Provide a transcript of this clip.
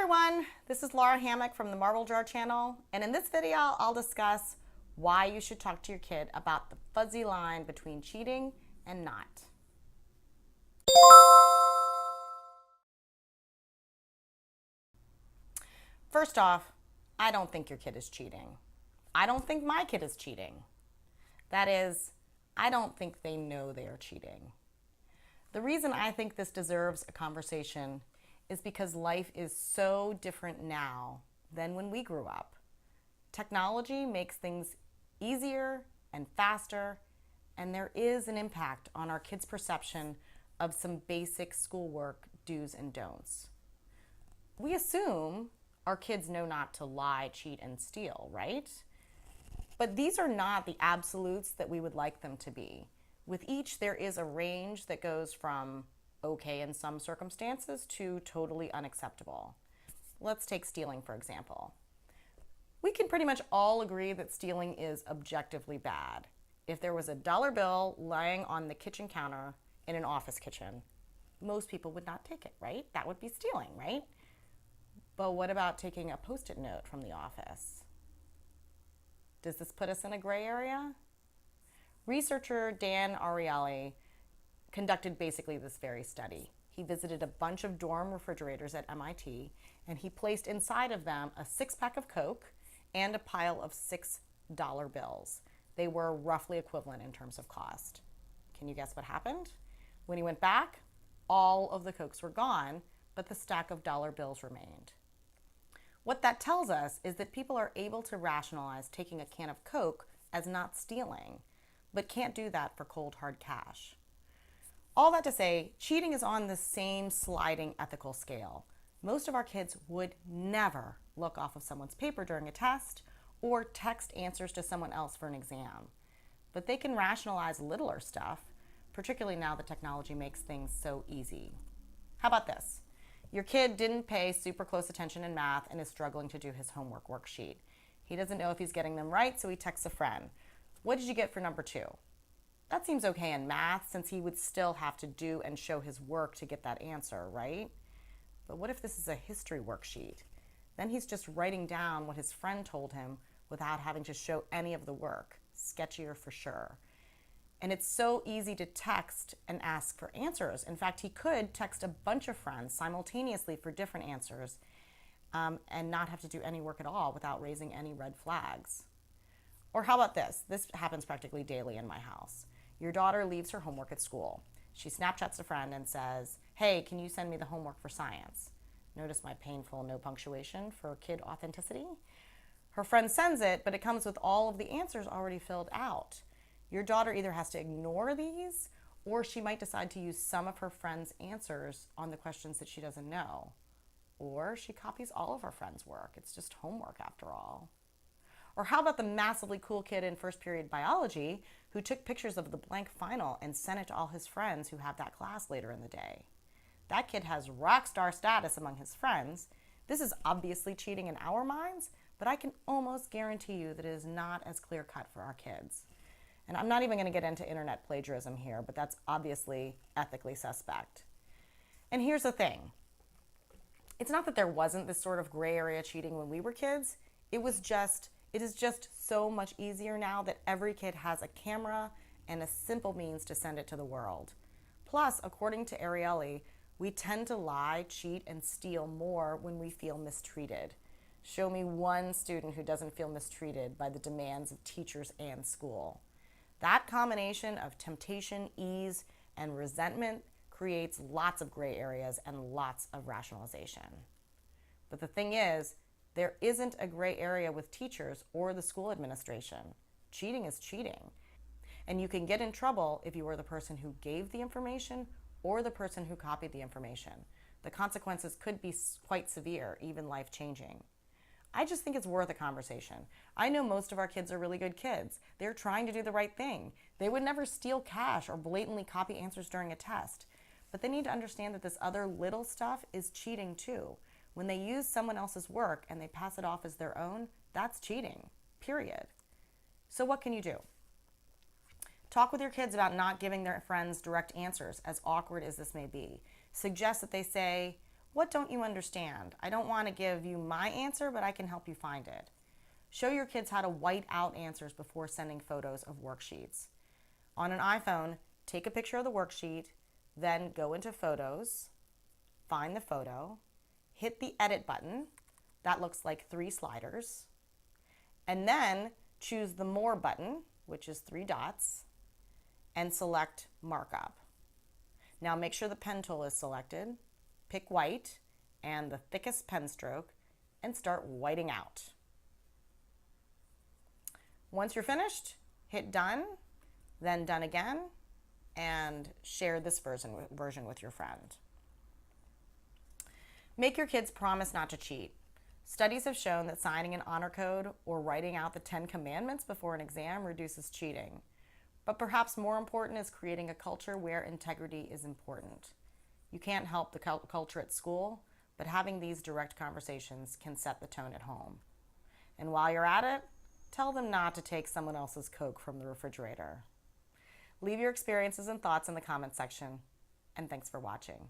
everyone, this is Lara Hammock from the Marble Jar channel, and in this video I'll discuss why you should talk to your kid about the fuzzy line between cheating and not. First off, I don't think your kid is cheating. I don't think my kid is cheating. That is, I don't think they know they are cheating. The reason I think this deserves a conversation is because life is so different now than when we grew up. Technology makes things easier and faster, and there is an impact on our kids' perception of some basic schoolwork do's and don'ts. We assume our kids know not to lie, cheat, and steal, right? But these are not the absolutes that we would like them to be. With each, there is a range that goes from okay in some circumstances to totally unacceptable. Let's take stealing, for example. We can pretty much all agree that stealing is objectively bad. If there was a dollar bill lying on the kitchen counter in an office kitchen, most people would not take it, right? That would be stealing, right? But what about taking a Post-it note from the office? Does this put us in a gray area? Researcher Dan Ariely conducted basically this very study. He visited a bunch of dorm refrigerators at MIT, and he placed inside of them a 6-pack of Coke and a pile of $6 bills. They were roughly equivalent in terms of cost. Can you guess what happened? When he went back, all of the Cokes were gone, but the stack of dollar bills remained. What that tells us is that people are able to rationalize taking a can of Coke as not stealing, but can't do that for cold hard cash. All that to say, cheating is on the same sliding ethical scale. Most of our kids would never look off of someone's paper during a test or text answers to someone else for an exam. But they can rationalize littler stuff, particularly now that technology makes things so easy. How about this? Your kid didn't pay super close attention in math and is struggling to do his homework worksheet. He doesn't know if he's getting them right, so he texts a friend. What did you get for number 2? That seems okay in math, since he would still have to do and show his work to get that answer, right? But what if this is a history worksheet? Then he's just writing down what his friend told him without having to show any of the work. Sketchier for sure. And it's so easy to text and ask for answers. In fact, he could text a bunch of friends simultaneously for different answers and not have to do any work at all without raising any red flags. Or how about this? This happens practically daily in my house. Your daughter leaves her homework at school. She Snapchats a friend and says, "Hey, can you send me the homework for science?" Notice my painful no punctuation for kid authenticity? Her friend sends it, but it comes with all of the answers already filled out. Your daughter either has to ignore these, or she might decide to use some of her friend's answers on the questions that she doesn't know. Or she copies all of her friend's work. It's just homework after all. Or how about the massively cool kid in first period biology who took pictures of the blank final and sent it to all his friends who have that class later in the day? That kid has rock star status among his friends. This is obviously cheating in our minds, but I can almost guarantee you that it is not as clear cut for our kids. And I'm not even going to get into internet plagiarism here, but that's obviously ethically suspect. And here's the thing. It's not that there wasn't this sort of gray area cheating when we were kids. It is just so much easier now that every kid has a camera and a simple means to send it to the world. Plus, according to Ariely, we tend to lie, cheat, and steal more when we feel mistreated. Show me one student who doesn't feel mistreated by the demands of teachers and school. That combination of temptation, ease, and resentment creates lots of gray areas and lots of rationalization. But the thing is, there isn't a gray area with teachers or the school administration. Cheating is cheating. And you can get in trouble if you are the person who gave the information or the person who copied the information. The consequences could be quite severe, even life-changing. I just think it's worth a conversation. I know most of our kids are really good kids. They're trying to do the right thing. They would never steal cash or blatantly copy answers during a test. But they need to understand that this other little stuff is cheating too. When they use someone else's work and they pass it off as their own, that's cheating, period. So what can you do? Talk with your kids about not giving their friends direct answers, as awkward as this may be. Suggest that they say, What don't you understand? I don't want to give you my answer, but I can help you find it. Show your kids how to white out answers before sending photos of worksheets. On an iPhone, take a picture of the worksheet, then go into Photos, find the photo, hit the Edit button. That looks like 3 sliders. And then choose the More button, which is 3 dots, and select Markup. Now make sure the pen tool is selected. Pick white and the thickest pen stroke and start whiting out. Once you're finished, hit done, then done again, and share this version with your friend. Make your kids promise not to cheat. Studies have shown that signing an honor code or writing out the 10 commandments before an exam reduces cheating. But perhaps more important is creating a culture where integrity is important. You can't help the culture at school, but having these direct conversations can set the tone at home. And while you're at it, tell them not to take someone else's Coke from the refrigerator. Leave your experiences and thoughts in the comment section, and thanks for watching.